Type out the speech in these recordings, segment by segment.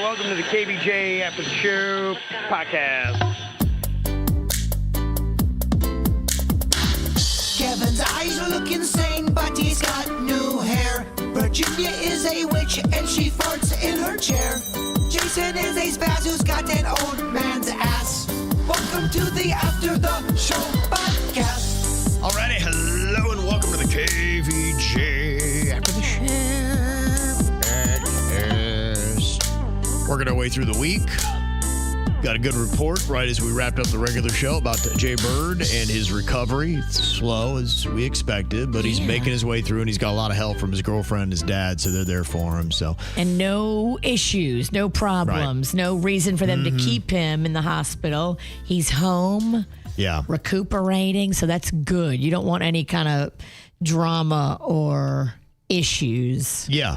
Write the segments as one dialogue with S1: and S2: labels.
S1: Welcome to the KVJShow podcast.
S2: Kevin's eyes look insane, but he's got new hair. Virginia is a witch, and she farts in her chair. Jason is a spaz who's got an old man's ass. Welcome to the After the Show podcast.
S3: Alrighty, hello and welcome to the KVJ After the Show podcast. Working our way through the week. Got a good report right as we wrapped up the regular show about Jbird and his recovery. It's slow as we expected, but he's making his way through, and he's got a lot of help from his girlfriend and his dad, so they're there for him. So
S4: and no issues, no problems, no reason for them to keep him in the hospital. He's home, recuperating, so that's good. You don't want any kind of drama or issues.
S3: Yeah.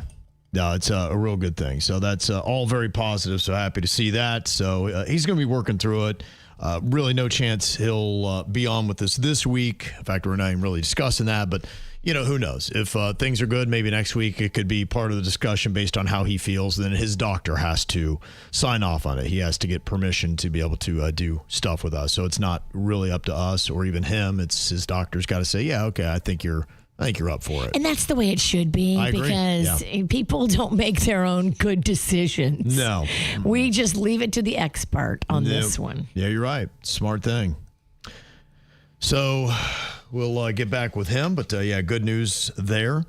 S3: No, it's a real good thing. So that's all very positive. So happy to see that. So he's going to be working through it. Really no chance he'll be on with us this week. In fact, we're not even really discussing that. But, you know, who knows? If things are good, maybe next week it could be part of the discussion based on how he feels. Then his doctor has to sign off on it. He has to get permission to be able to do stuff with us. So it's not really up to us or even him. It's his doctor's got to say, yeah, okay, I think you're up for it.
S4: And that's the way it should be, because people don't make their own good decisions. No. We just leave it to the expert on this one.
S3: Yeah, you're right. Smart thing. So we'll get back with him, but good news there.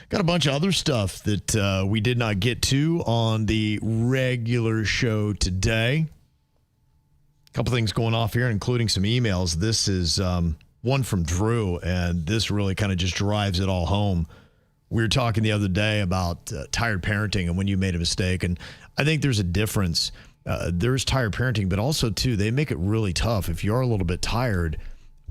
S3: Got a bunch of other stuff that we did not get to on the regular show today. A couple things going off here, including some emails. This is one from Drew, and this really kind of just drives it all home. We were talking the other day about tired parenting and when you made a mistake, and I think there's a difference. There's tired parenting, but also, too, they make it really tough if you're a little bit tired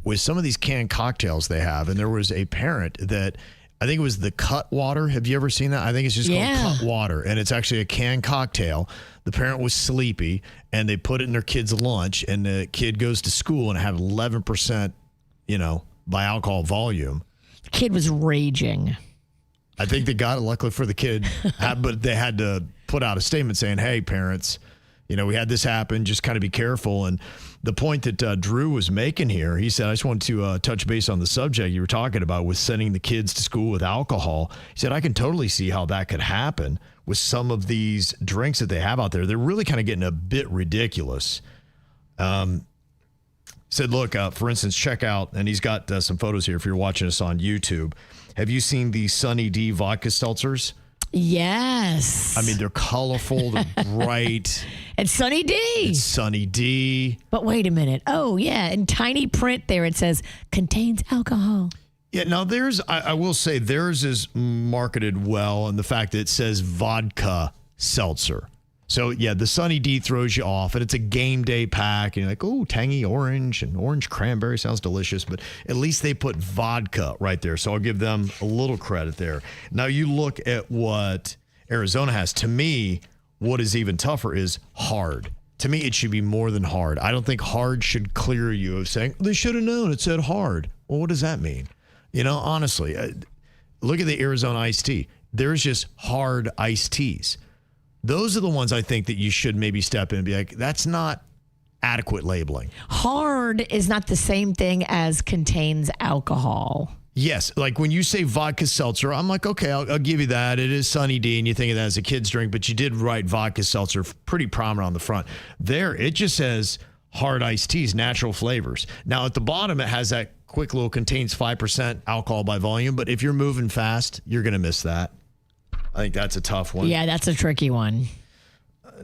S3: with some of these canned cocktails they have. And there was a parent that, I think it was the Cut Water. Have you ever seen that? I think it's just called Cut Water, and it's actually a canned cocktail. The parent was sleepy, and they put it in their kid's lunch, and the kid goes to school and it had 11%, by alcohol volume.
S4: The kid was raging.
S3: I think they got it, luckily for the kid, but they had to put out a statement saying, hey, parents, we had this happen. Just kind of be careful. And the point that Drew was making here, he said, I just want to touch base on the subject you were talking about with sending the kids to school with alcohol. He said, I can totally see how that could happen with some of these drinks that they have out there. They're really kind of getting a bit ridiculous. Said, look, for instance, check out, and he's got some photos here if you're watching us on YouTube. Have you seen the Sunny D vodka seltzers?
S4: Yes.
S3: I mean, they're colorful, they're bright.
S4: It's Sunny D.
S3: It's Sunny D.
S4: But wait a minute. Oh, yeah. In tiny print there, it says, contains alcohol.
S3: Yeah, now I will say theirs is marketed well in the fact that it says vodka seltzer. So, yeah, the Sunny D throws you off, and it's a game day pack. And you're like, oh, tangy orange and orange cranberry sounds delicious. But at least they put vodka right there. So I'll give them a little credit there. Now, you look at what Arizona has. To me, what is even tougher is hard. To me, it should be more than hard. I don't think hard should clear you of saying, they should have known it said hard. Well, what does that mean? Honestly, look at the Arizona iced tea. There's just hard iced teas. Those are the ones I think that you should maybe step in and be like, that's not adequate labeling.
S4: Hard is not the same thing as contains alcohol.
S3: Yes. Like when you say vodka seltzer, I'm like, okay, I'll give you that. It is Sunny D, and you think of that as a kid's drink, but you did write vodka seltzer pretty prominent on the front. There, it just says hard iced teas, natural flavors. Now, at the bottom, it has that quick little contains 5% alcohol by volume, but if you're moving fast, you're going to miss that. I think that's a tough one.
S4: Yeah, that's a tricky one.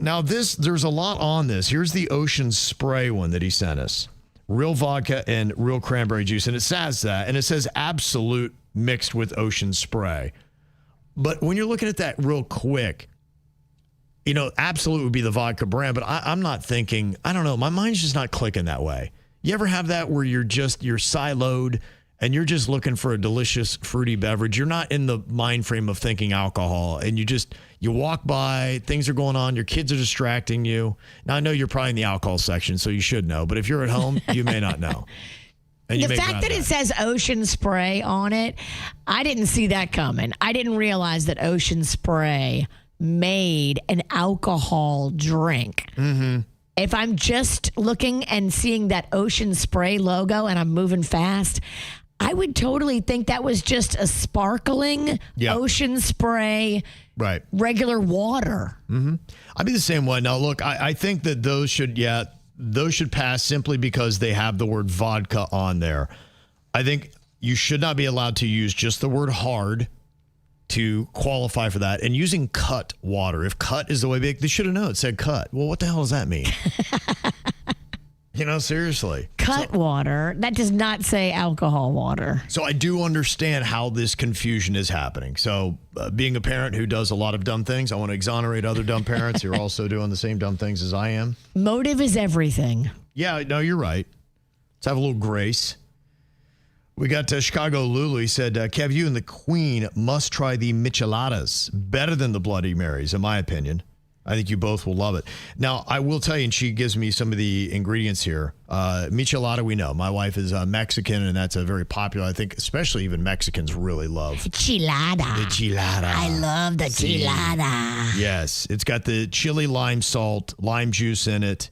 S3: Now, there's a lot on this. Here's the Ocean Spray one that he sent us. Real vodka and real cranberry juice. And it says that. And it says Absolute mixed with Ocean Spray. But when you're looking at that real quick, Absolute would be the vodka brand. But I'm not thinking, I don't know, my mind's just not clicking that way. You ever have that where you're siloed and you're just looking for a delicious fruity beverage? You're not in the mind frame of thinking alcohol, and you walk by, things are going on, your kids are distracting you. Now, I know you're probably in the alcohol section, so you should know, but if you're at home, you may not know.
S4: The fact that it says Ocean Spray on it, I didn't see that coming. I didn't realize that Ocean Spray made an alcohol drink. Mm-hmm. If I'm just looking and seeing that Ocean Spray logo and I'm moving fast, I would totally think that was just a sparkling Ocean Spray, regular water.
S3: Mm-hmm. I'd be the same way. Now, look, I think that those should pass simply because they have the word vodka on there. I think you should not be allowed to use just the word hard to qualify for that. And using cut water, if cut is the way they should have known it said cut. Well, what the hell does that mean? Seriously.
S4: Cut water. That does not say alcohol water.
S3: So I do understand how this confusion is happening. So being a parent who does a lot of dumb things, I want to exonerate other dumb parents who are also doing the same dumb things as I am.
S4: Motive is everything.
S3: Yeah, no, you're right. Let's have a little grace. We got Chicago Lulu. He said, Kev, you and the Queen must try the Micheladas. Better than the Bloody Marys, in my opinion. I think you both will love it. Now, I will tell you, and she gives me some of the ingredients here. Michelada, we know. My wife is Mexican, and that's a very popular, I think, especially even Mexicans really love.
S4: Chilada.
S3: The chilada.
S4: I love the chilada.
S3: Yes. It's got the chili lime salt, lime juice in it.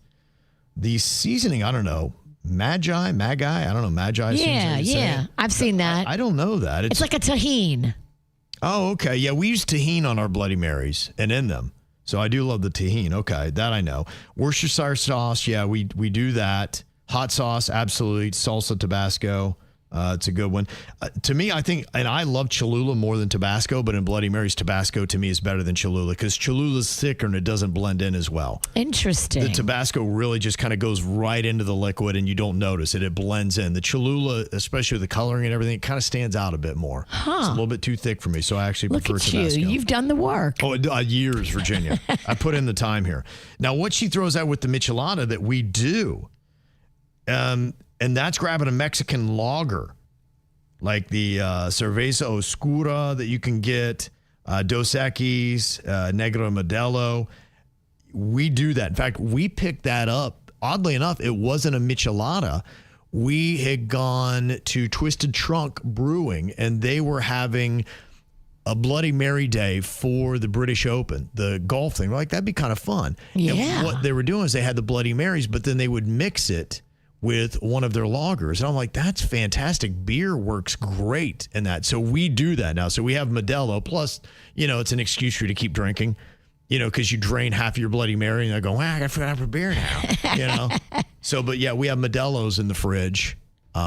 S3: The seasoning, I don't know. Magi? I don't know. Magi.
S4: Yeah. I've seen that.
S3: I don't know that.
S4: It's like a tahine.
S3: Oh, okay. Yeah, we use tahine on our Bloody Marys and in them. So I do love the tahine. Okay, that I know. Worcestershire sauce, yeah, we do that. Hot sauce, absolutely. Salsa Tabasco, it's a good one. To me, I think, and I love Cholula more than Tabasco, but in Bloody Marys, Tabasco to me is better than Cholula because Cholula's thicker and it doesn't blend in as well.
S4: Interesting.
S3: The Tabasco really just kind of goes right into the liquid and you don't notice it. It blends in. The Cholula, especially with the coloring and everything, it kind of stands out a bit more. It's a little bit too thick for me, so I actually prefer Tabasco.
S4: Look at you. You've done the work.
S3: Oh, years, Virginia. I put in the time here. Now, what she throws out with the Michelada that we do, and that's grabbing a Mexican lager, like the Cerveza Oscura that you can get, Dos Equis, Negro Modelo. We do that. In fact, we picked that up. Oddly enough, it wasn't a Michelada. We had gone to Twisted Trunk Brewing, and they were having a Bloody Mary day for the British Open, the golf thing. We're like, that'd be kind of fun.
S4: Yeah.
S3: And what they were doing is they had the Bloody Marys, but then they would mix it with one of their lagers. And I'm like, that's fantastic. Beer works great in that. So we do that now. So we have Modelo. Plus, it's an excuse for you to keep drinking, because you drain half of your Bloody Mary and I go, I got to have a beer now, So, but yeah, we have Modelo's in the fridge.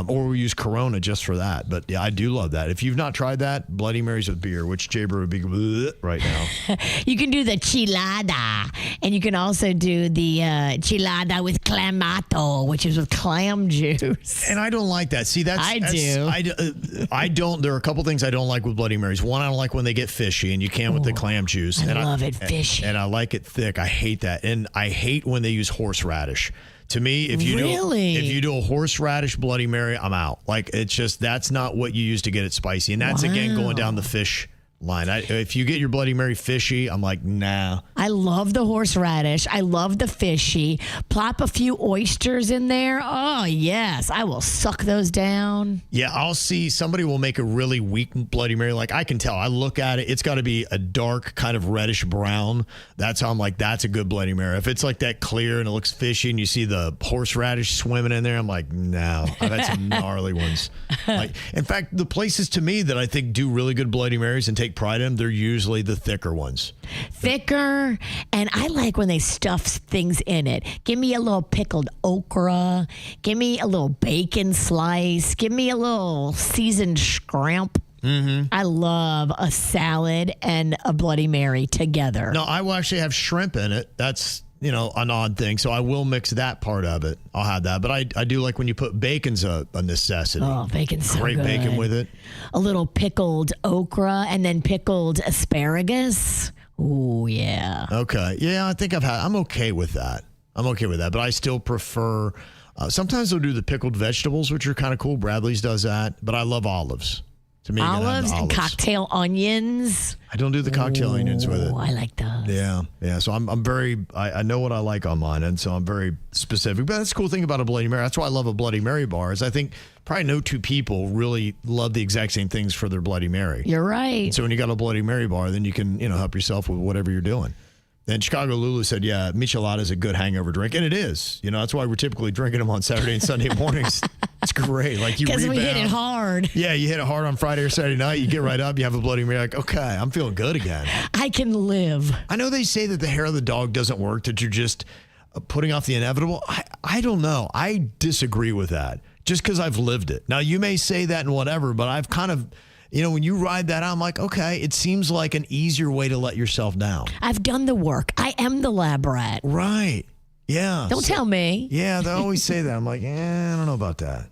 S3: Or we use Corona just for that. But yeah, I do love that. If you've not tried that, Bloody Marys with beer, which Jbird would be right now.
S4: You can do the chilada. And you can also do the chilada with clamato, which is with clam juice.
S3: And I don't like that. See,
S4: I do.
S3: I don't. There are a couple things I don't like with Bloody Marys. One, I don't like when they get fishy, and you can with the clam juice.
S4: I love it fishy.
S3: And I like it thick. I hate that. And I hate when they use horseradish. To me, if you do a horseradish Bloody Mary, I'm out. Like, it's just, that's not what you use to get it spicy. And that's, again, going down the fish line. If you get your Bloody Mary fishy, I'm like, nah.
S4: I love the horseradish. I love the fishy. Plop a few oysters in there. Oh, yes. I will suck those down.
S3: Yeah, I'll see somebody will make a really weak Bloody Mary. Like, I can tell. I look at it. It's got to be a dark kind of reddish brown. That's how I'm like, that's a good Bloody Mary. If it's like that clear and it looks fishy and you see the horseradish swimming in there, I'm like, no. I've had some gnarly ones. Like, in fact, the places to me that I think do really good Bloody Marys and take pride in them, they're usually the thicker ones.
S4: Thicker, and I like when they stuff things in it. Give me a little pickled okra. Give me a little bacon slice. Give me a little seasoned shrimp. Mm-hmm. I love a salad and a Bloody Mary together.
S3: No, I will actually have shrimp in it. That's an odd thing. So I will mix that part of it. I'll have that. But I do like when you put bacon's a necessity.
S4: Oh, bacon's so
S3: great
S4: good.
S3: Bacon with it.
S4: A little pickled okra and then pickled asparagus. Oh, yeah.
S3: Okay. Yeah, I think I'm okay with that. But I still prefer, sometimes they'll do the pickled vegetables, which are kind of cool. Bradley's does that. But I love olives. To me,
S4: olives and cocktail onions.
S3: I don't do the cocktail onions with it.
S4: Oh, I like those.
S3: Yeah. So I'm very, I know what I like on mine, and so I'm very specific. But that's the cool thing about a Bloody Mary. That's why I love a Bloody Mary bar, is I think probably no two people really love the exact same things for their Bloody Mary.
S4: You're right.
S3: And so when you got a Bloody Mary bar, then you can, help yourself with whatever you're doing. And Chicago Lulu said, yeah, Michelada is a good hangover drink. And it is. That's why we're typically drinking them on Saturday and Sunday mornings. It's great. Like you
S4: because
S3: rebound.
S4: we hit it hard.
S3: Yeah, you hit it hard on Friday or Saturday night. You get right up, you have a Bloody Mary, like, okay, I'm feeling good again.
S4: I can live.
S3: I know they say that the hair of the dog doesn't work, that you're just putting off the inevitable. I don't know. I disagree with that just because I've lived it. Now, you may say that and whatever, but I've kind of... when you ride that out, I'm like, okay, it seems like an easier way to let yourself down.
S4: I've done the work. I am the lab rat.
S3: Right. Yeah.
S4: Don't tell me.
S3: Yeah, they always say that. I'm like, I don't know about that.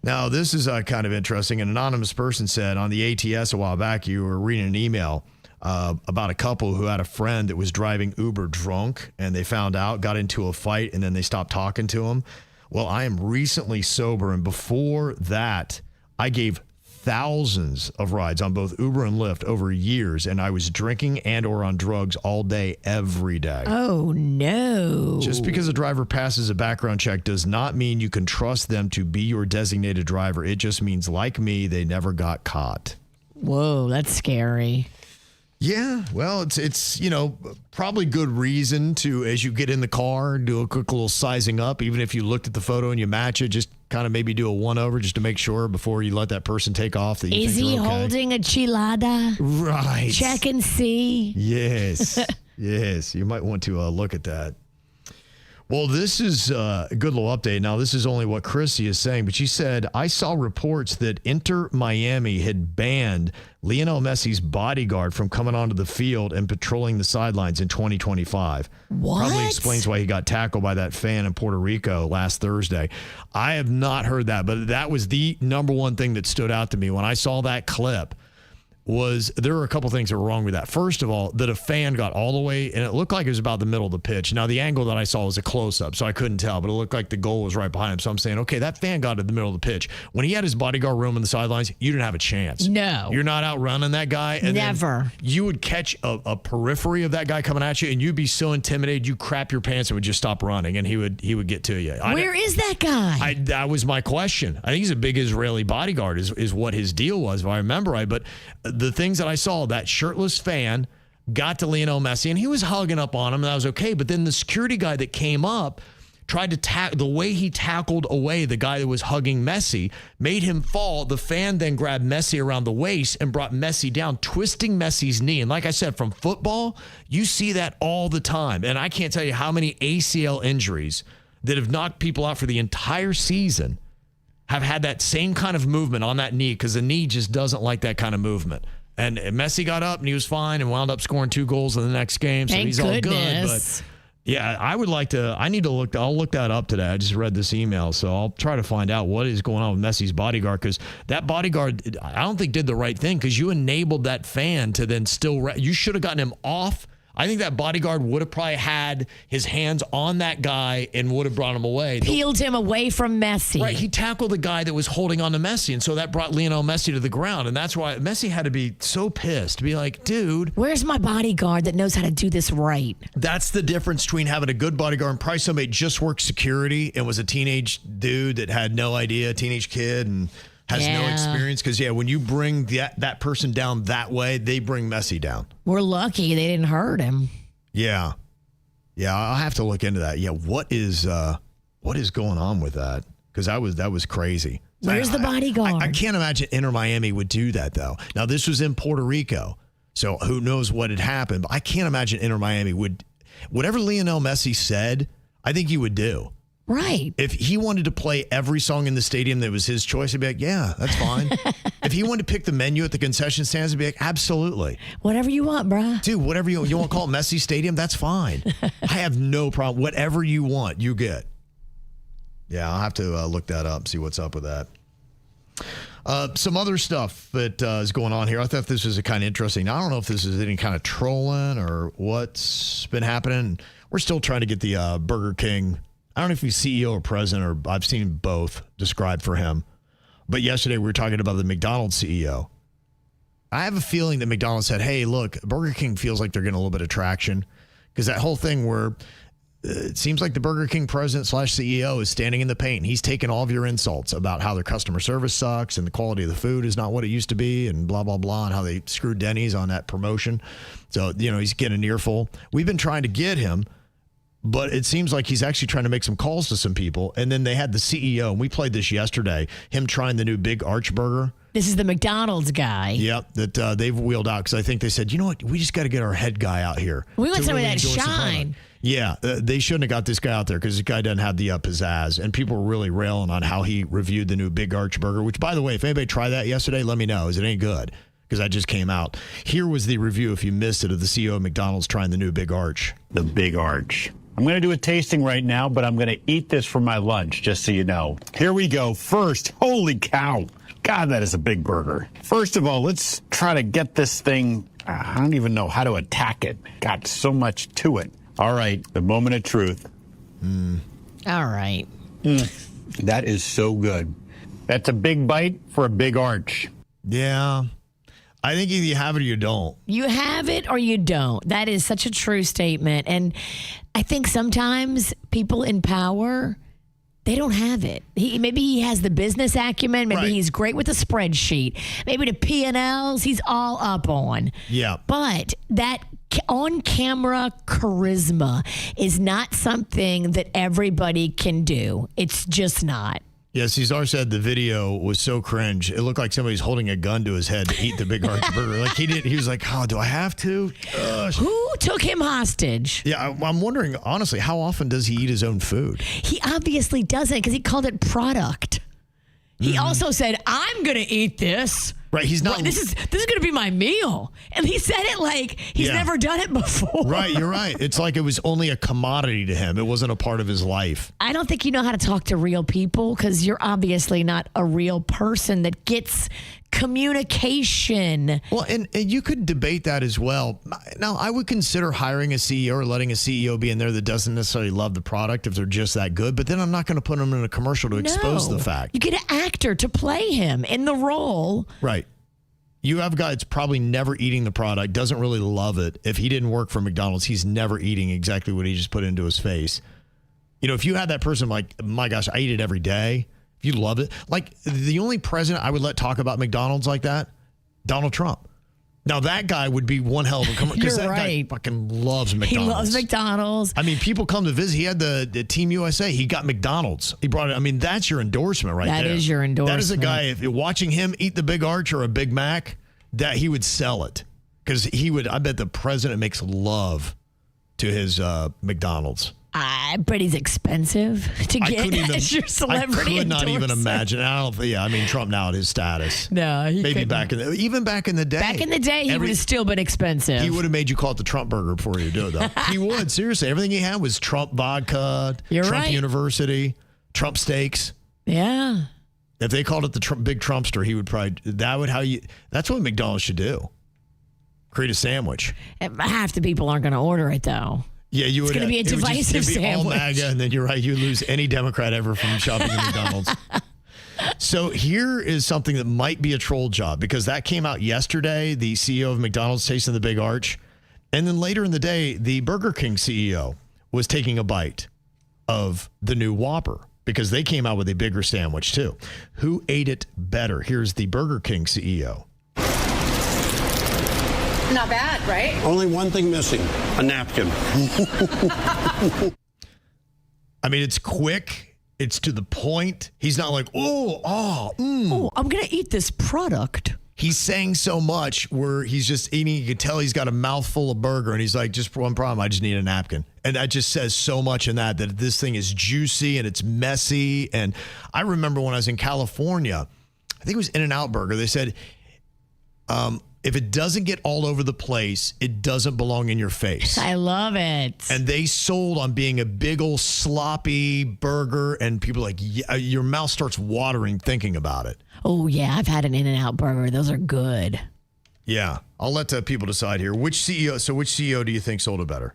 S3: Now, this is kind of interesting. An anonymous person said on the ATS a while back, you were reading an email about a couple who had a friend that was driving Uber drunk, and they found out, got into a fight, and then they stopped talking to him. Well, I am recently sober, and before that, I gave thousands of rides on both Uber and Lyft over years, and I was drinking and or on drugs all day, every day.
S4: Oh, no.
S3: Just because a driver passes a background check does not mean you can trust them to be your designated driver. It just means, like me, they never got caught.
S4: Whoa, that's scary.
S3: Yeah, well, it's probably good reason to, as you get in the car, do a quick little sizing up. Even if you looked at the photo and you match it, just kind of maybe do a one-over just to make sure before you let that person take off. That you
S4: Is
S3: think
S4: he
S3: okay.
S4: holding a chilada?
S3: Right.
S4: Check and see.
S3: Yes. Yes, you might want to look at that. Well, this is a good little update. Now, this is only what Chrissy is saying, but she said, I saw reports that Inter Miami had banned Lionel Messi's bodyguard from coming onto the field and patrolling the sidelines in 2025.
S4: What?
S3: Probably explains why he got tackled by that fan in Puerto Rico last Thursday. I have not heard that, but that was the number one thing that stood out to me when I saw that clip. Was there were a couple things that were wrong with that. First of all, that a fan got all the way, and it looked like it was about the middle of the pitch. Now, the angle that I saw was a close-up, so I couldn't tell, but it looked like the goal was right behind him. So I'm saying, okay, that fan got to the middle of the pitch. When he had his bodyguard room on the sidelines, you didn't have a chance.
S4: No.
S3: You're not outrunning that guy. And
S4: never.
S3: You would catch a periphery of that guy coming at you, and you'd be so intimidated, you crap your pants and would just stop running, and he would get to you.
S4: Where is that guy?
S3: That was my question. I think he's a big Israeli bodyguard is what his deal was, if I remember right. But the things that I saw, that shirtless fan got to Lionel Messi, and he was hugging up on him, and that was okay. But then the security guy that came up tried to the way he tackled away the guy that was hugging Messi, made him fall. The fan then grabbed Messi around the waist and brought Messi down, twisting Messi's knee. And like I said, from football, you see that all the time. And I can't tell you how many ACL injuries that have knocked people out for the entire season have had that same kind of movement on that knee, because the knee just doesn't like that kind of movement. And Messi got up and he was fine and wound up scoring 2 goals in the next game. So he's all good. But yeah, I'll look that up today. I just read this email. So I'll try to find out what is going on with Messi's bodyguard, because that bodyguard, I don't think did the right thing, because you enabled that fan to then you should have gotten him off. I think that bodyguard would have probably had his hands on that guy and would have brought him away.
S4: Peeled him away from Messi.
S3: Right. He tackled the guy that was holding on to Messi. And so that brought Lionel Messi to the ground. And that's why Messi had to be so pissed to be like, dude.
S4: Where's my bodyguard that knows how to do this right?
S3: That's the difference between having a good bodyguard and probably somebody just worked security and was a teenage dude that had no idea, a teenage kid, and has no experience. Because, when you bring that person down that way, they bring Messi down. We're
S4: lucky they didn't hurt him.
S3: Yeah. Yeah, I'll have to look into that. Yeah, what is going on with that? Because that was crazy.
S4: Where's the bodyguard?
S3: I can't imagine Inter Miami would do that, though. Now, this was in Puerto Rico, so who knows what had happened. But I can't imagine Inter Miami would. Whatever Lionel Messi said, I think he would do.
S4: Right.
S3: If he wanted to play every song in the stadium that was his choice, he'd be like, yeah, that's fine. If he wanted to pick the menu at the concession stands, he'd be like, absolutely.
S4: Whatever you want, bruh.
S3: Dude, whatever you want to call it Messi Stadium, that's fine. I have no problem. Whatever you want, you get. Yeah, I'll have to look that up, see what's up with that. Some other stuff that is going on here. I thought this was kind of interesting. I don't know if this is any kind of trolling or what's been happening. We're still trying to get the Burger King. I don't know if he's CEO or president, or I've seen both described for him. But yesterday we were talking about the McDonald's CEO. I have a feeling that McDonald's said, hey, look, Burger King feels like they're getting a little bit of traction. Because that whole thing where it seems like the Burger King president / CEO is standing in the paint. He's taking all of your insults about how their customer service sucks and the quality of the food is not what it used to be and blah, blah, blah, and how they screwed Denny's on that promotion. So, he's getting an earful. We've been trying to get him, but it seems like he's actually trying to make some calls to some people. And then they had the CEO, and we played this yesterday, him trying the new Big Arch Burger.
S4: This is the McDonald's guy.
S3: Yep, that they've wheeled out because I think they said, you know what, we just got to get our head guy out here.
S4: We want some of that shine.
S3: Yeah, they shouldn't have got this guy out there because this guy doesn't have the pizzazz. And people were really railing on how he reviewed the new Big Arch Burger, which, by the way, if anybody tried that yesterday, let me know. Is it any good? Because I just came out. Here was the review, if you missed it, of the CEO of McDonald's trying the new Big Arch.
S5: The Big Arch. I'm going to do a tasting right now, but I'm going to eat this for my lunch, just so you know. Here we go. First, holy cow. God, that is a big burger. First of all, let's try to get this thing. I don't even know how to attack it. Got so much to it. All right, the moment of truth.
S4: All right.
S5: That is so good. That's a big bite for a big arch.
S3: Yeah. I think either you have it or you don't.
S4: You have it or you don't. That is such a true statement. And I think sometimes people in power, they don't have it. Maybe he has the business acumen. Maybe he's great with a spreadsheet. Maybe the P&Ls he's all up on.
S3: Yeah.
S4: But that on-camera charisma is not something that everybody can do. It's just not.
S3: Yeah, Cesar said the video was so cringe. It looked like somebody's holding a gun to his head to eat the Big Arch Burger. Like he was like, oh, do I have to?
S4: Who took him hostage?
S3: Yeah, I'm wondering, honestly, how often does he eat his own food?
S4: He obviously doesn't because he called it product. He also said, I'm going to eat this.
S3: Right, he's not.
S4: This is going to be my meal. And he said it like he's never done it before.
S3: Right, you're right. It's like it was only a commodity to him. It wasn't a part of his life.
S4: I don't think you know how to talk to real people because you're obviously not a real person that gets communication.
S3: Well, and you could debate that as well. Now, I would consider hiring a CEO or letting a CEO be in there that doesn't necessarily love the product if they're just that good. But then I'm not going to put them in a commercial to expose the fact.
S4: You get an actor to play him in the role.
S3: Right. You have a guy that's probably never eating the product, doesn't really love it. If he didn't work for McDonald's, he's never eating exactly what he just put into his face. If you had that person like, my gosh, I eat it every day. If you love it. Like, the only president I would let talk about McDonald's like that, Donald Trump. Now, that guy would be one hell of a commercial. Because that guy fucking loves McDonald's.
S4: He loves McDonald's.
S3: I mean, people come to visit. He had the Team USA. He got McDonald's. He brought it. I mean, that's your endorsement right there.
S4: That is your endorsement.
S3: That is a guy, if you're watching him eat the Big Arch or a Big Mac, that he would sell it. Because he would, I bet the president makes love to his McDonald's.
S4: I bet he's expensive to get as your celebrity.
S3: I could not even imagine. I mean, Trump now at his status.
S4: No, he
S3: maybe back in the day.
S4: Back in the day, he would have still been expensive.
S3: He would have made you call it the Trump burger before you do it, though. He would, seriously. Everything he had was Trump vodka, Trump University, Trump steaks.
S4: Yeah.
S3: If they called it the Big Trumpster, he would probably. That's what McDonald's should do. Create a sandwich.
S4: Half the people aren't going to order it, though.
S3: Yeah, you would.
S4: It's going to be a divisive sandwich.
S3: All MAGA, and then you're right. You lose any Democrat ever from shopping at McDonald's. So here is something that might be a troll job because that came out yesterday. The CEO of McDonald's tasting the Big Arch, and then later in the day, the Burger King CEO was taking a bite of the new Whopper because they came out with a bigger sandwich too. Who ate it better? Here's the Burger King CEO.
S6: Not bad, right?
S7: Only one thing missing, a napkin.
S3: I mean, it's quick. It's to the point. He's not like, I'm
S4: going to eat this product.
S3: He's saying so much where he's just eating. You can tell he's got a mouthful of burger and he's like, just one problem. I just need a napkin. And that just says so much in that this thing is juicy and it's messy. And I remember when I was in California, I think it was In-N-Out Burger. They said, if it doesn't get all over the place, it doesn't belong in your face.
S4: I love it.
S3: And they sold on being a big old sloppy burger, and people are like, your mouth starts watering thinking about it.
S4: Oh, yeah. I've had an In-N-Out Burger. Those are good.
S3: Yeah. I'll let people decide here. Which CEO do you think sold it better?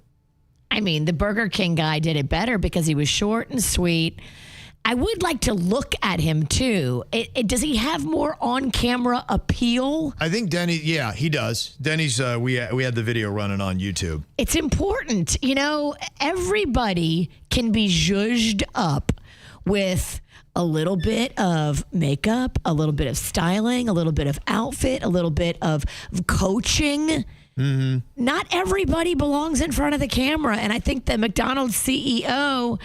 S4: I mean, the Burger King guy did it better because he was short and sweet. I would like to look at him too. Does he have more on-camera appeal?
S3: I think Denny, yeah, he does. Denny's, we had the video running on YouTube.
S4: It's important. You know, everybody can be zhuzhed up with a little bit of makeup, a little bit of styling, a little bit of outfit, a little bit of coaching. Mm-hmm. Not everybody belongs in front of the camera. And I think the McDonald's CEO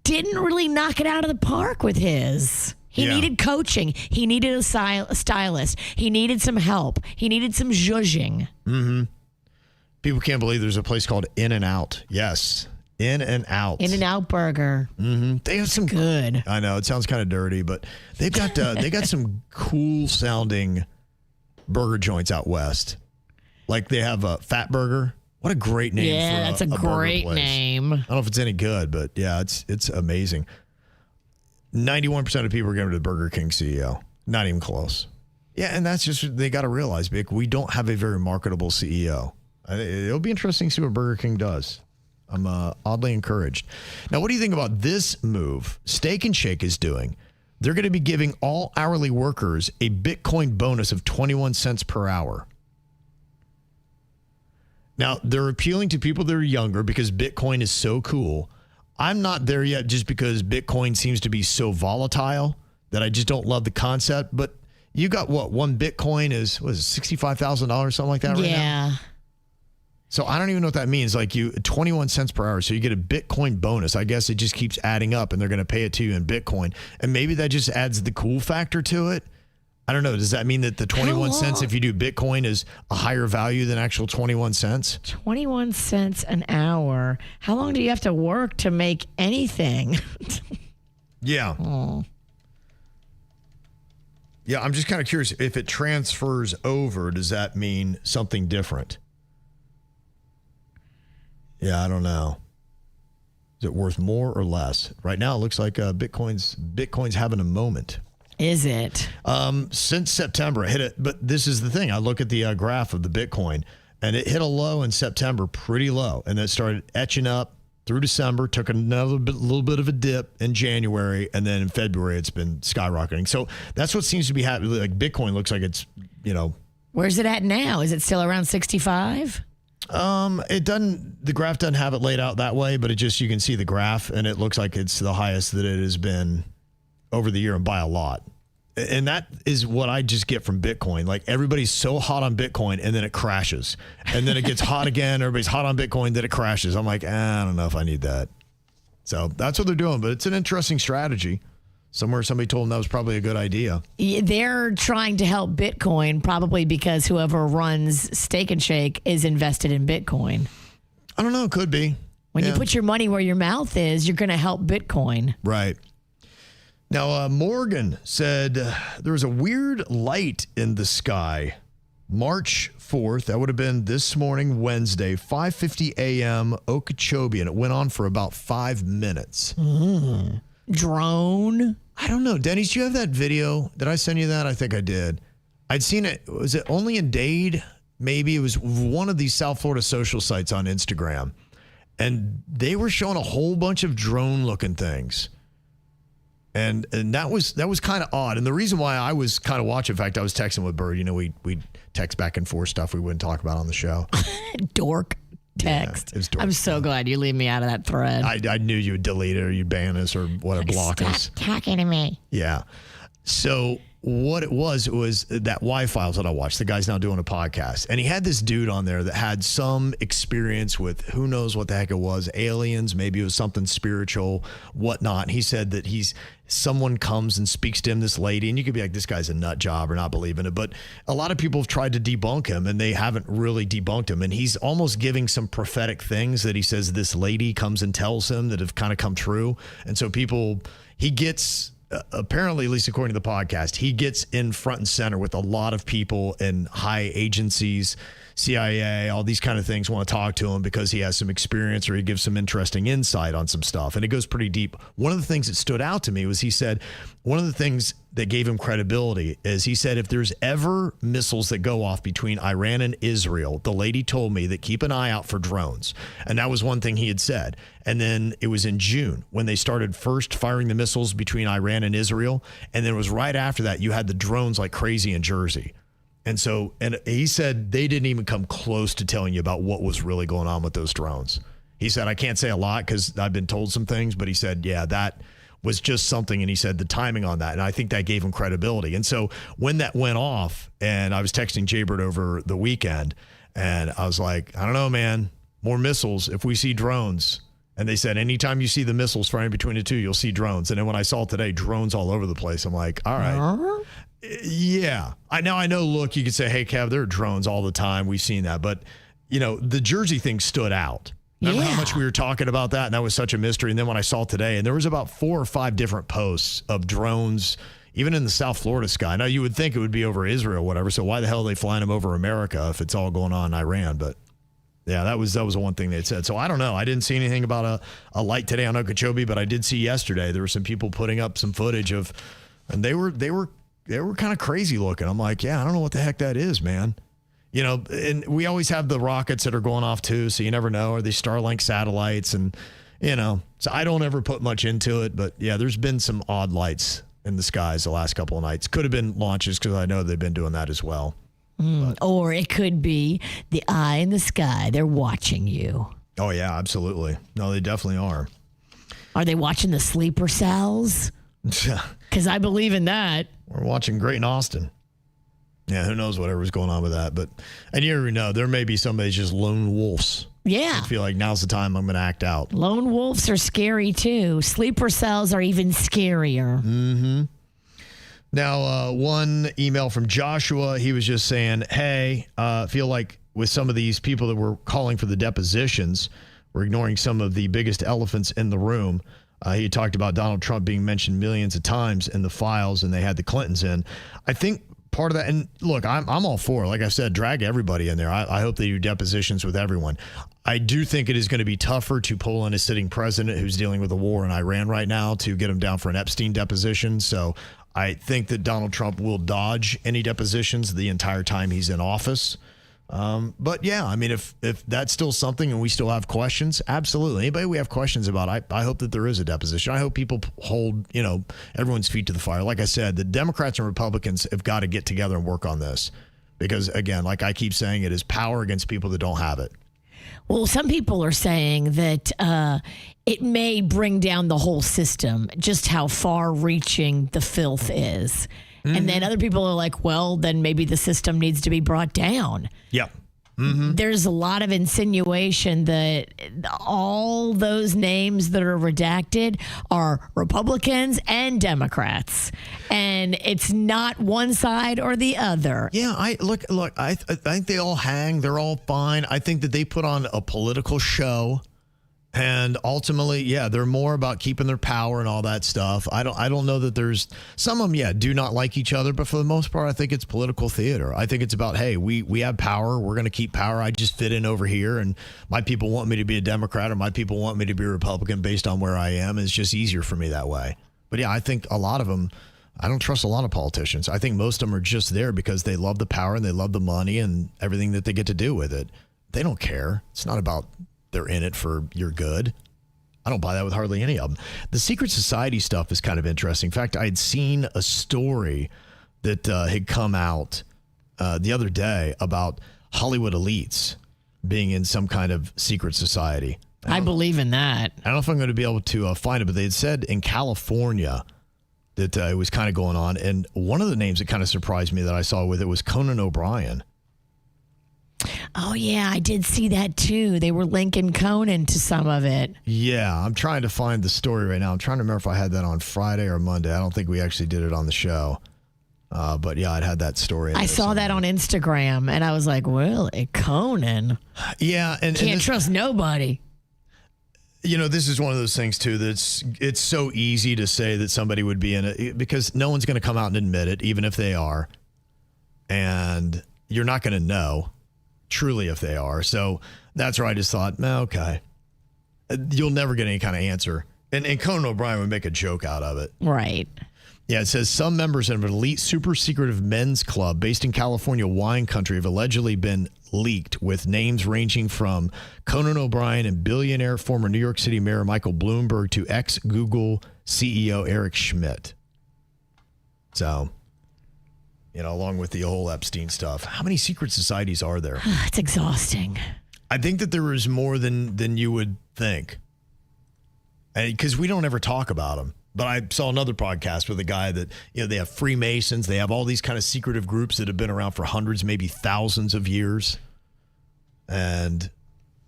S4: didn't really knock it out of the park with his. He needed coaching. He needed a stylist. He needed some help. He needed some zhuzhing.
S3: Mm-hmm. People can't believe there's a place called In-N-Out. Yes. In-N-Out.
S4: In-N-Out burger.
S3: Mm-hmm. They have some
S4: good.
S3: I know it sounds kind of dirty, but they've got they got some cool sounding burger joints out west. Like they have a Fat Burger. What a great name!
S4: Yeah,
S3: for
S4: that's a great name.
S3: I don't know if it's any good, but yeah, it's amazing. 91% of people are going to the Burger King CEO. Not even close. Yeah, and that's just they got to realize, Vic, we don't have a very marketable CEO. It'll be interesting to see what Burger King does. I'm oddly encouraged. Now, what do you think about this move Steak and Shake is doing? They're going to be giving all hourly workers a Bitcoin bonus of 21 cents per hour. Now, they're appealing to people that are younger because Bitcoin is so cool. I'm not there yet just because Bitcoin seems to be so volatile that I just don't love the concept. But you got what? One Bitcoin is $65,000, something like that right now?
S4: Yeah.
S3: So I don't even know what that means. Like 21 cents per hour. So you get a Bitcoin bonus. I guess it just keeps adding up and they're going to pay it to you in Bitcoin. And maybe that just adds the cool factor to it. I don't know. Does that mean that the 21 cents, if you do Bitcoin, is a higher value than actual 21 cents?
S4: 21 cents an hour. How long do you have to work to make anything?
S3: Yeah.
S4: Oh.
S3: Yeah, I'm just kind of curious. If it transfers over, does that mean something different? Yeah, I don't know. Is it worth more or less? Right now, it looks like Bitcoin's having a moment.
S4: Is it?
S3: Since September, it hit it. But this is the thing. I look at the graph of the Bitcoin, and it hit a low in September, pretty low. And then it started etching up through December, took little bit of a dip in January, and then in February, it's been skyrocketing. So that's what seems to be happening. Like Bitcoin looks like it's,
S4: Where's it at now? Is it still around 65?
S3: It doesn't, the graph doesn't have it laid out that way, but you can see the graph, and it looks like it's the highest that it has been over the year and by a lot. And that is what I just get from Bitcoin. Like everybody's so hot on Bitcoin and then it crashes. And then it gets hot again. Everybody's hot on Bitcoin, then it crashes. I'm like, I don't know if I need that. So that's what they're doing. But it's an interesting strategy. Somewhere somebody told them that was probably a good idea.
S4: They're trying to help Bitcoin probably because whoever runs Steak and Shake is invested in Bitcoin.
S3: I don't know. It could be.
S4: When you put your money where your mouth is, you're going to help Bitcoin.
S3: Right. Now, Morgan said there was a weird light in the sky. March 4th, that would have been this morning, Wednesday, 5:50 a.m., Okeechobee, and it went on for about 5 minutes.
S4: Drone?
S3: I don't know. Denny's, do you have that video? Did I send you that? I think I did. I'd seen it. Was it only in Dade? Maybe it was one of these South Florida social sites on Instagram. And they were showing a whole bunch of drone-looking things. And that was kind of odd. And the reason why I was kind of watching, in fact, I was texting with Bird. We text back and forth stuff we wouldn't talk about on the show.
S4: Dork text.
S3: Yeah,
S4: I'm so glad you leave me out of that thread.
S3: I knew you would delete it or you'd ban us or whatever, block us.
S4: Stop talking to me.
S3: Yeah. So what it was that Y-Files that I watched. The guy's now doing a podcast. And he had this dude on there that had some experience with who knows what the heck it was, aliens, maybe it was something spiritual, whatnot. He said that someone comes and speaks to him, this lady, and you could be like, this guy's a nut job or not believing it. But a lot of people have tried to debunk him and they haven't really debunked him. And he's almost giving some prophetic things that he says this lady comes and tells him that have kind of come true. And so he gets... apparently, at least according to the podcast, he gets in front and center with a lot of people in high agencies, CIA, all these kind of things want to talk to him because he has some experience or he gives some interesting insight on some stuff. And it goes pretty deep. One of the things that stood out to me was he said one of the things that gave him credibility is he said, if there's ever missiles that go off between Iran and Israel, the lady told me that keep an eye out for drones. And that was one thing he had said. And then it was in June when they started first firing the missiles between Iran and Israel. And then it was right after that, you had the drones like crazy in Jersey. And he said they didn't even come close to telling you about what was really going on with those drones. He said, I can't say a lot because I've been told some things, but he said, yeah, that was just something. And he said the timing on that. And I think that gave him credibility. And so when that went off, and I was texting Jbird over the weekend, and I was like, I don't know, man, more missiles if we see drones. And they said, anytime you see the missiles firing between the two, you'll see drones. And then when I saw today, drones all over the place, I'm like, all right. Yeah. I know, look, you could say, hey, Kev, there are drones all the time. We've seen that. But, the Jersey thing stood out. Remember how much we were talking about that? And that was such a mystery. And then when I saw today, and there was about 4 or 5 different posts of drones, even in the South Florida sky. Now, you would think it would be over Israel or whatever. So why the hell are they flying them over America if it's all going on in Iran? But yeah, that was one thing they said. So I don't know. I didn't see anything about a light today on Okeechobee, but I did see yesterday there were some people putting up some footage of, and they were kind of crazy looking. I'm like, yeah, I don't know what the heck that is, man. And we always have the rockets that are going off too, so you never know. Are they Starlink satellites? And, so I don't ever put much into it. But, yeah, there's been some odd lights in the skies the last couple of nights. Could have been launches because I know they've been doing that as well.
S4: Or it could be the eye in the sky. They're watching you.
S3: Oh, yeah, absolutely. No, they definitely are.
S4: Are they watching the sleeper cells? Because I believe in that.
S3: We're watching Great in Austin. Yeah, who knows whatever's going on with that. And you never know. There may be somebody just lone wolves.
S4: Yeah.
S3: I feel like now's the time I'm going to act out.
S4: Lone wolves are scary, too. Sleeper cells are even scarier.
S3: Mm-hmm. Now, one email from Joshua. He was just saying, hey, I feel like with some of these people that were calling for the depositions, we're ignoring some of the biggest elephants in the room. He talked about Donald Trump being mentioned millions of times in the files, and they had the Clintons in. I think part of that, and look, I'm all for, like I said, drag everybody in there. I hope they do depositions with everyone. I do think it is going to be tougher to pull in a sitting president who's dealing with a war in Iran right now to get him down for an Epstein deposition. So I think that Donald Trump will dodge any depositions the entire time he's in office. But yeah, I mean, if that's still something and we still have questions, absolutely. Anybody we have questions about, I hope that there is a deposition. I hope people hold, everyone's feet to the fire. Like I said, the Democrats and Republicans have got to get together and work on this because, again, like I keep saying, it is power against people that don't have it.
S4: Well, some people are saying that it may bring down the whole system, just how far-reaching the filth is. Mm-hmm. And then other people are like, well, then maybe the system needs to be brought down.
S3: Yep. Mm-hmm.
S4: There's a lot of insinuation that all those names that are redacted are Republicans and Democrats. And it's not one side or the other.
S3: Yeah, I think they all hang. They're all fine. I think that they put on a political show. And ultimately, yeah, they're more about keeping their power and all that stuff. I don't know that there's some of them, do not like each other. But for the most part, I think it's political theater. I think it's about, hey, we have power. We're going to keep power. I just fit in over here. And my people want me to be a Democrat or my people want me to be a Republican based on where I am. It's just easier for me that way. But yeah, I think a lot of them, I don't trust a lot of politicians. I think most of them are just there because they love the power and they love the money and everything that they get to do with it. They don't care. It's not about they're in it for your good. I don't buy that with hardly any of them. The secret society stuff is kind of interesting. In fact, I had seen a story that had come out the other day about Hollywood elites being in some kind of secret society.
S4: I believe in that.
S3: I don't know if I'm going to be able to find it, but they had said in California that it was kind of going on. And one of the names that kind of surprised me that I saw with it was Conan O'Brien.
S4: Oh, yeah, I did see that, too. They were linking Conan to some of it.
S3: Yeah, I'm trying to find the story right now. I'm trying to remember if I had that on Friday or Monday. I don't think we actually did it on the show. But, yeah, I'd had that story.
S4: I saw that on Instagram, and I was like, well, Conan.
S3: Yeah.
S4: Can't trust nobody.
S3: This is one of those things, too, it's so easy to say that somebody would be in it because no one's going to come out and admit it, even if they are. And you're not going to know. Truly, if they are. So that's where I just thought, okay. You'll never get any kind of answer. And Conan O'Brien would make a joke out of it.
S4: Right.
S3: Yeah, it says some members of an elite super secretive men's club based in California wine country have allegedly been leaked with names ranging from Conan O'Brien and billionaire former New York City Mayor Michael Bloomberg to ex-Google CEO Eric Schmidt. So, along with the whole Epstein stuff, how many secret societies are there?
S4: It's exhausting.
S3: I think that there is more than you would think. Because we don't ever talk about them. But I saw another podcast with a guy that, they have Freemasons. They have all these kind of secretive groups that have been around for hundreds, maybe thousands of years. And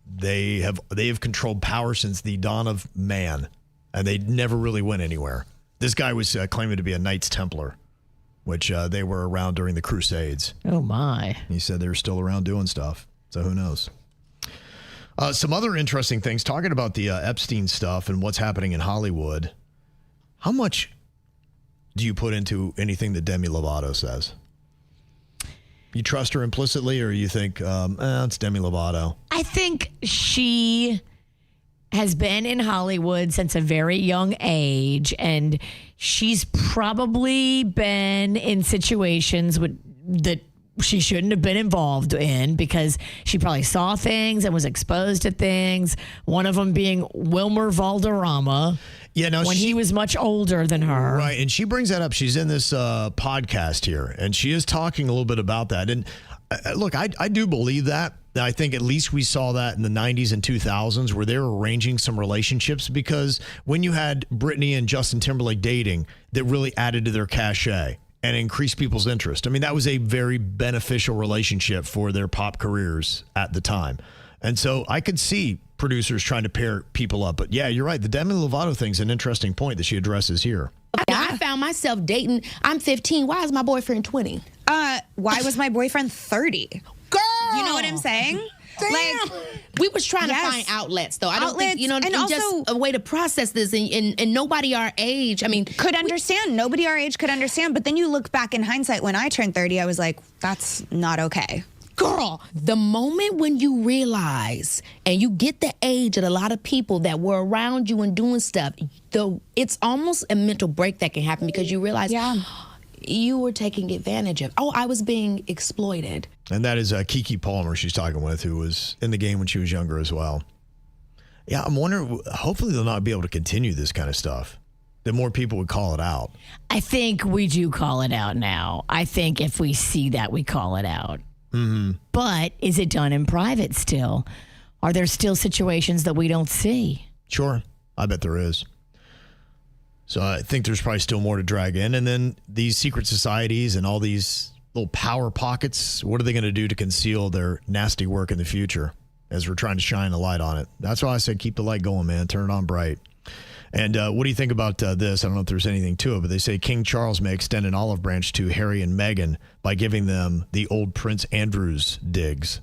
S3: they have controlled power since the dawn of man. And they never really went anywhere. This guy was claiming to be a Knights Templar, which they were around during the Crusades.
S4: Oh, my.
S3: He said they were still around doing stuff. So who knows? Some other interesting things, talking about the Epstein stuff and what's happening in Hollywood. How much do you put into anything that Demi Lovato says? You trust her implicitly, or you think, it's Demi Lovato?
S4: I think she has been in Hollywood since a very young age, and she's probably been in situations that she shouldn't have been involved in because she probably saw things and was exposed to things. One of them being Wilmer Valderrama. Yeah, no, when he was much older than her.
S3: Right, and she brings that up. She's in this podcast here, and she is talking a little bit about that. And look, I do believe that. I think at least we saw that in the 90s and 2000s where they were arranging some relationships, because when you had Britney and Justin Timberlake dating, that really added to their cachet and increased people's interest. I mean, that was a very beneficial relationship for their pop careers at the time. And so I could see producers trying to pair people up. But yeah, you're right. The Demi Lovato thing's an interesting point that she addresses here.
S6: I found myself dating. I'm 15. Why is my boyfriend 20?
S8: Why was my boyfriend 30?
S6: Girl!
S8: You know what I'm saying?
S6: Damn. Like, we was trying to find outlets, though. I don't think, and also, just a way to process this, and nobody our age,
S8: could understand. Nobody our age could understand. But then you look back in hindsight, when I turned 30, I was like, that's not okay.
S6: Girl, the moment when you realize and you get the age of a lot of people that were around you and doing stuff, it's almost a mental break that can happen because you realize you were taking advantage of. Oh, I was being exploited.
S3: And that is Keke Palmer she's talking with, who was in the game when she was younger as well. Yeah, I'm wondering, hopefully they'll not be able to continue this kind of stuff. That more people would call it out.
S4: I think we do call it out now. I think if we see that, we call it out.
S3: Mm-hmm.
S4: But is it done in private still? Are there still situations that we don't see?
S3: Sure. I bet there is. So I think there's probably still more to drag in. And then these secret societies and all these little power pockets, what are they going to do to conceal their nasty work in the future as we're trying to shine a light on it? That's why I said keep the light going, man. Turn it on bright. And what do you think about this? I don't know if there's anything to it, but they say King Charles may extend an olive branch to Harry and Meghan by giving them the old Prince Andrew's digs.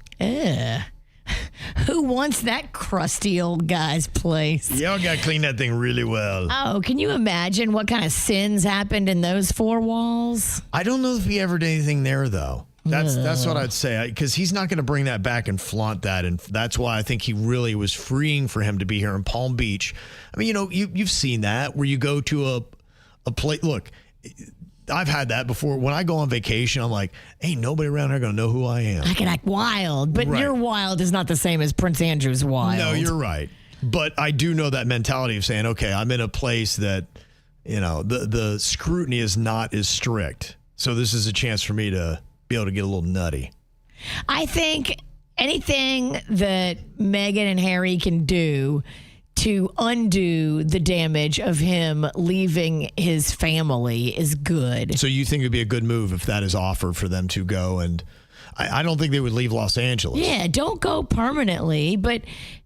S4: Who wants that crusty old guy's place?
S3: Y'all got to clean that thing really well.
S4: Oh, can you imagine what kind of sins happened in those four walls?
S3: I don't know if he ever did anything there, though. That's what I'd say, because he's not going to bring that back and flaunt that, and that's why I think he really was freeing for him to be here in Palm Beach. I mean, you've seen that where you go to a place. Look, I've had that before. When I go on vacation, I'm like, ain't nobody around here going to know who I am.
S4: I can act wild, but your wild is not the same as Prince Andrew's wild.
S3: No, you're right. But I do know that mentality of saying, okay, I'm in a place that, the scrutiny is not as strict. So this is a chance for me to be able to get a little nutty.
S4: I think anything that Meghan and Harry can do to undo the damage of him leaving his family is good.
S3: So you think it would be a good move if that is offered for them to go, and I don't think they would leave Los Angeles.
S4: Yeah, don't go permanently, but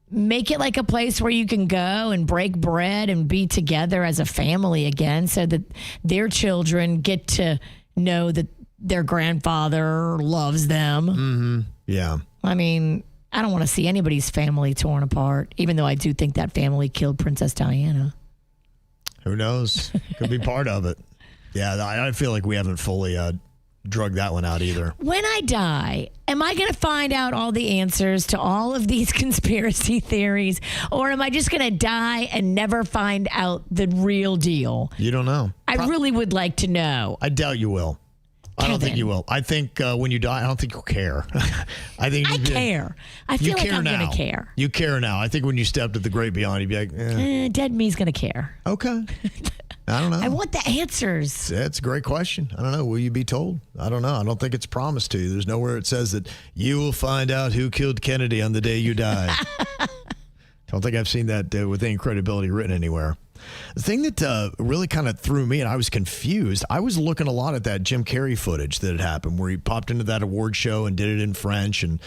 S4: make it like a place where you can go and break bread and be together as a family again so that their children get to know that their grandfather loves them.
S3: Mm-hmm. Yeah.
S4: I mean, I don't want to see anybody's family torn apart, even though I do think that family killed Princess Diana.
S3: Who knows? Could be part of it. Yeah, I feel like we haven't fully drug that one out either.
S4: When I die, am I going to find out all the answers to all of these conspiracy theories, or am I just going to die and never find out the real deal?
S3: You don't know.
S4: I really would like to know.
S3: I doubt you will. I don't think you will. I think when you die, I don't think you'll care. I
S4: care. I feel like I'm going to care.
S3: You care now. I think when you step to the great beyond, you'd be like,
S4: dead me's going to care.
S3: Okay. I don't know.
S4: I want the answers.
S3: That's a great question. I don't know. Will you be told? I don't know. I don't think it's promised to you. There's nowhere it says that you will find out who killed Kennedy on the day you die. Don't think I've seen that with any credibility written anywhere. The thing that really kind of threw me, and I was confused, I was looking a lot at that Jim Carrey footage that had happened where he popped into that award show and did it in French. And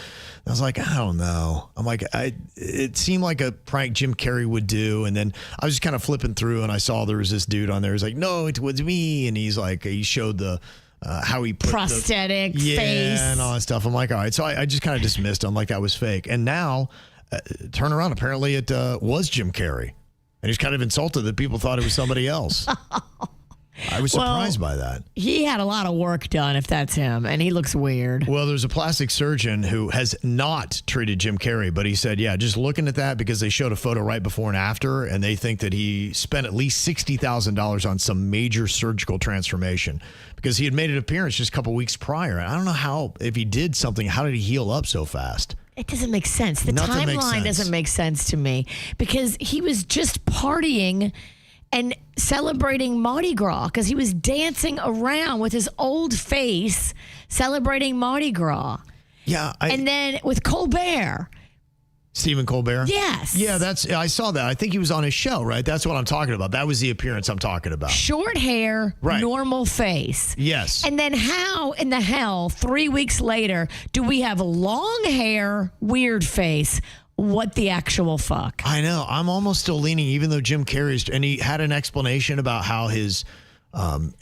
S3: I was like, I don't know. I'm like, it seemed like a prank Jim Carrey would do. And then I was just kind of flipping through and I saw there was this dude on there. He's like, no, it was me. And he's like, he showed the how he put
S4: prosthetic face
S3: and all that stuff. I'm like, all right. So I just kind of dismissed him like that was fake. And now, turn around, apparently it was Jim Carrey. And he's kind of insulted that people thought it was somebody else. I was surprised by that.
S4: He had a lot of work done, if that's him, and he looks weird.
S3: Well, there's a plastic surgeon who has not treated Jim Carrey, but he said, yeah, just looking at that because they showed a photo right before and after, and they think that he spent at least $60,000 on some major surgical transformation because he had made an appearance just a couple weeks prior. And I don't know how, if he did something, how did he heal up so fast?
S4: It doesn't make sense. The timeline doesn't make sense to me because he was just partying and celebrating Mardi Gras because he was dancing around with his old face celebrating Mardi Gras.
S3: Yeah.
S4: And then with Colbert.
S3: Stephen Colbert?
S4: Yes.
S3: Yeah, I saw that. I think he was on his show, right? That's what I'm talking about. That was the appearance I'm talking about.
S4: Short hair, right. Normal face.
S3: Yes.
S4: And then how in the hell 3 weeks later do we have long hair, weird face? What the actual fuck?
S3: I know. I'm almost still leaning, even though Jim Carrey's, and he had an explanation about how his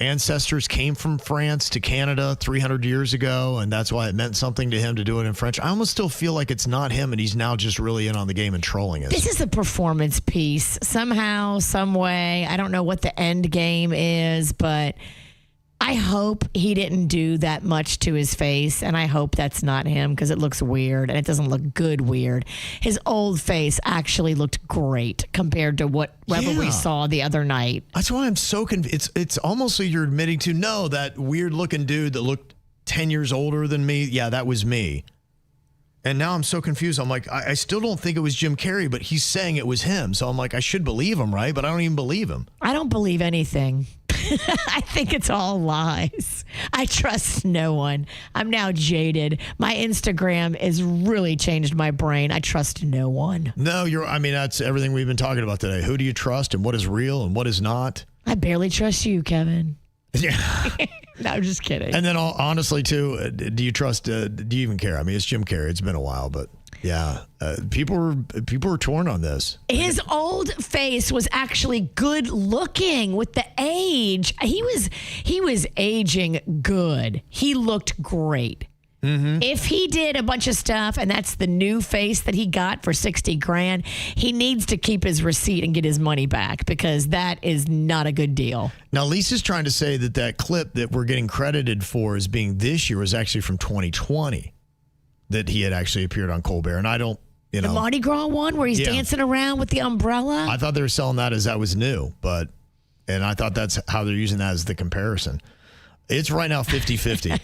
S3: ancestors came from France to Canada 300 years ago, and that's why it meant something to him to do it in French. I almost still feel like it's not him, and he's now just really in on the game and trolling us.
S4: This is a performance piece. Somehow, some way, I don't know what the end game is, but I hope he didn't do that much to his face, and I hope that's not him because it looks weird, and it doesn't look good weird. His old face actually looked great compared to whatever we saw the other night.
S3: That's why I'm so convinced. It's almost like you're admitting to, no, that weird-looking dude that looked 10 years older than me, yeah, that was me. And now I'm so confused. I'm like, I still don't think it was Jim Carrey, but he's saying it was him. So I'm like, I should believe him, right? But I don't even believe him.
S4: I don't believe anything. I think it's all lies. I trust no one. I'm now jaded. My Instagram has really changed my brain. I trust no one.
S3: No, that's everything we've been talking about today. Who do you trust and what is real and what is not?
S4: I barely trust you, Kevin.
S3: Yeah.
S4: No, I'm just kidding.
S3: And then honestly, too, do you trust, do you even care? I mean, it's Jim Carrey. It's been a while, but yeah, people were torn on this.
S4: His old face was actually good looking with the age. He was aging good. He looked great. Mm-hmm. If he did a bunch of stuff and that's the new face that he got for $60,000, he needs to keep his receipt and get his money back because that is not a good deal.
S3: Now, Lisa's trying to say that clip that we're getting credited for as being this year was actually from 2020, that he had actually appeared on Colbert. And I don't,
S4: The Mardi Gras one where he's dancing around with the umbrella? I
S3: thought they were selling that as that was new, and I thought that's how they're using that as the comparison. It's right now 50-50.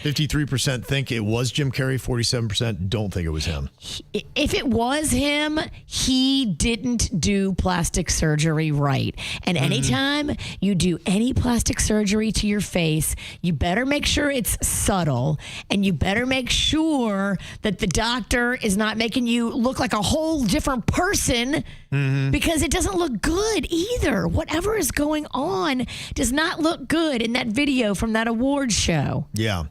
S3: 53% think it was Jim Carrey, 47% don't think it was him.
S4: If it was him, he didn't do plastic surgery right. And anytime you do any plastic surgery to your face, you better make sure it's subtle, and you better make sure that the doctor is not making you look like a whole different person because it doesn't look good either. Whatever is going on does not look good in that video from that award show.
S3: Yeah.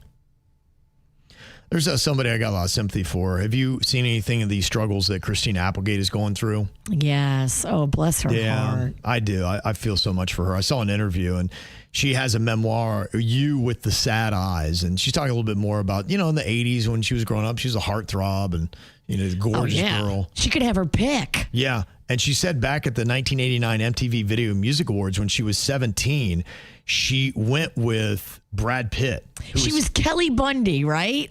S3: There's somebody I got a lot of sympathy for. Have you seen anything of these struggles that Chriistina Applegate is going through?
S4: Yes. Oh, bless her heart.
S3: I do. I feel so much for her. I saw an interview, and she has a memoir, You with the Sad Eyes, and she's talking a little bit more about, in the 80s when she was growing up, she was a heartthrob, and The gorgeous girl.
S4: She could have her pick.
S3: Yeah. And she said back at the 1989 MTV Video Music Awards when she was 17, she went with Brad Pitt.
S4: She was Kelly Bundy, right?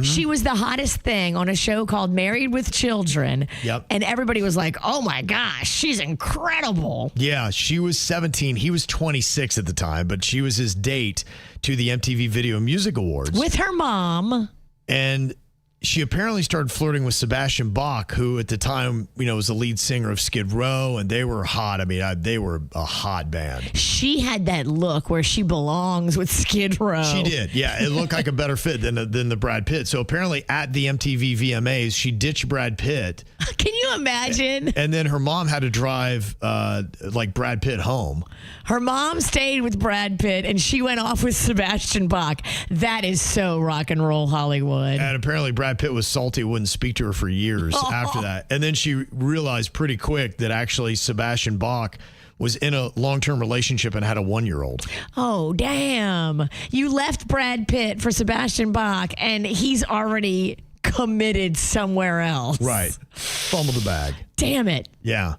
S4: She was the hottest thing on a show called Married with Children.
S3: Yep.
S4: And everybody was like, oh my gosh, she's incredible.
S3: Yeah, she was 17. He was 26 at the time, but she was his date to the MTV Video Music Awards.
S4: With her mom.
S3: And she apparently started flirting with Sebastian Bach, who at the time, was the lead singer of Skid Row, and they were hot. I mean, they were a hot band.
S4: She had that look where she belongs with Skid Row.
S3: She did. Yeah, it looked like a better fit than the Brad Pitt. So apparently at the MTV VMAs, she ditched Brad Pitt.
S4: Can you imagine?
S3: And then her mom had to drive Brad Pitt home.
S4: Her mom stayed with Brad Pitt, and she went off with Sebastian Bach. That is so rock and roll Hollywood.
S3: And apparently Brad Pitt was salty, wouldn't speak to her for years after that. And then she realized pretty quick that actually Sebastian Bach was in a long-term relationship and had a 1-year-old.
S4: Oh, damn. You left Brad Pitt for Sebastian Bach, and he's already committed somewhere else.
S3: Right. Fumbled the bag.
S4: Damn it.
S3: Yeah.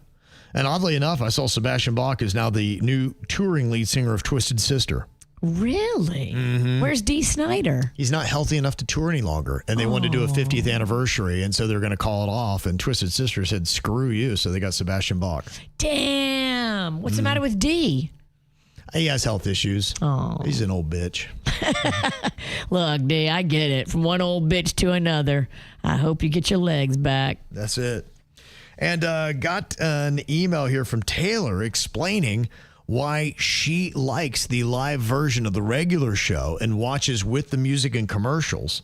S3: And oddly enough, I saw Sebastian Bach is now the new touring lead singer of Twisted Sister.
S4: Really? Mm-hmm. Where's Dee Snider?
S3: He's not healthy enough to tour any longer. And they wanted to do a 50th anniversary, and so they're going to call it off. And Twisted Sister said, screw you. So they got Sebastian Bach.
S4: Damn. What's the matter with Dee?
S3: He has health issues.
S4: Oh.
S3: He's an old bitch.
S4: Look, Dee, I get it. From one old bitch to another. I hope you get your legs back.
S3: That's it. And got an email here from Taylor explaining why she likes the live version of the regular show and watches with the music and commercials.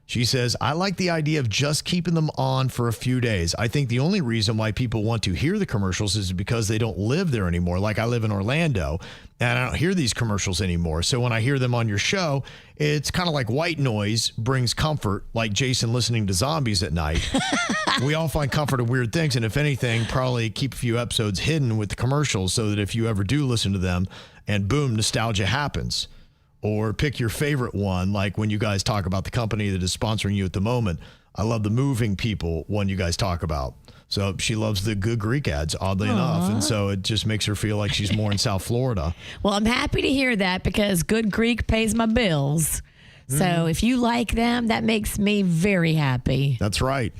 S3: She says, I like the idea of just keeping them on for a few days. I think the only reason why people want to hear the commercials is because they don't live there anymore. Like I live in Orlando and I don't hear these commercials anymore. So when I hear them on your show, it's kind of like white noise brings comfort, like Jason listening to zombies at night. We all find comfort in weird things. And if anything, probably keep a few episodes hidden with the commercials so that if you ever do listen to them and boom, nostalgia happens. Or pick your favorite one, like when you guys talk about the company that is sponsoring you at the moment. I love the moving people one you guys talk about. So she loves the Good Greek ads, oddly enough. And so it just makes her feel like she's more in South Florida.
S4: Well, I'm happy to hear that because Good Greek pays my bills. So if you like them, that makes me very happy.
S3: That's right.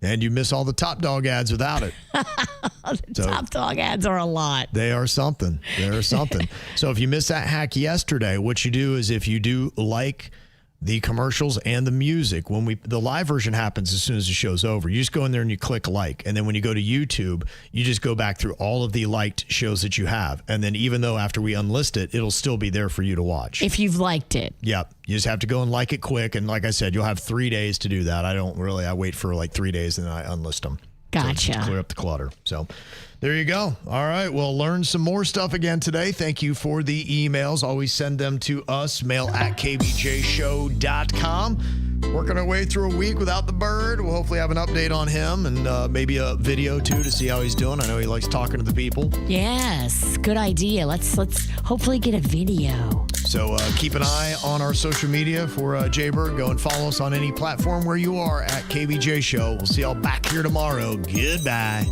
S3: And you miss all the Top Dog ads without it.
S4: Top Dog ads are a lot.
S3: They are something. They are something. So if you missed that hack yesterday, what you do is if you do like the commercials and the music, when the live version happens as soon as the show's over, you just go in there and you click like. And then when you go to YouTube, you just go back through all of the liked shows that you have. And then even though after we unlist it, it'll still be there for you to watch.
S4: If you've liked it.
S3: Yep. You just have to go and like it quick. And like I said, you'll have 3 days to do that. I wait for like 3 days and then I unlist them.
S4: Gotcha.
S3: So clear up the clutter. So there you go. All right. Well, learn some more stuff again today. Thank you for the emails. Always send them to us, mail@kvjshow.com. Working our way through a week without the bird. We'll hopefully have an update on him and maybe a video, too, to see how he's doing. I know he likes talking to the people.
S4: Yes. Good idea. Let's hopefully get a video.
S3: So keep an eye on our social media for Jbird. Go and follow us on any platform where you are at KVJ Show. We'll see y'all back here tomorrow. Goodbye.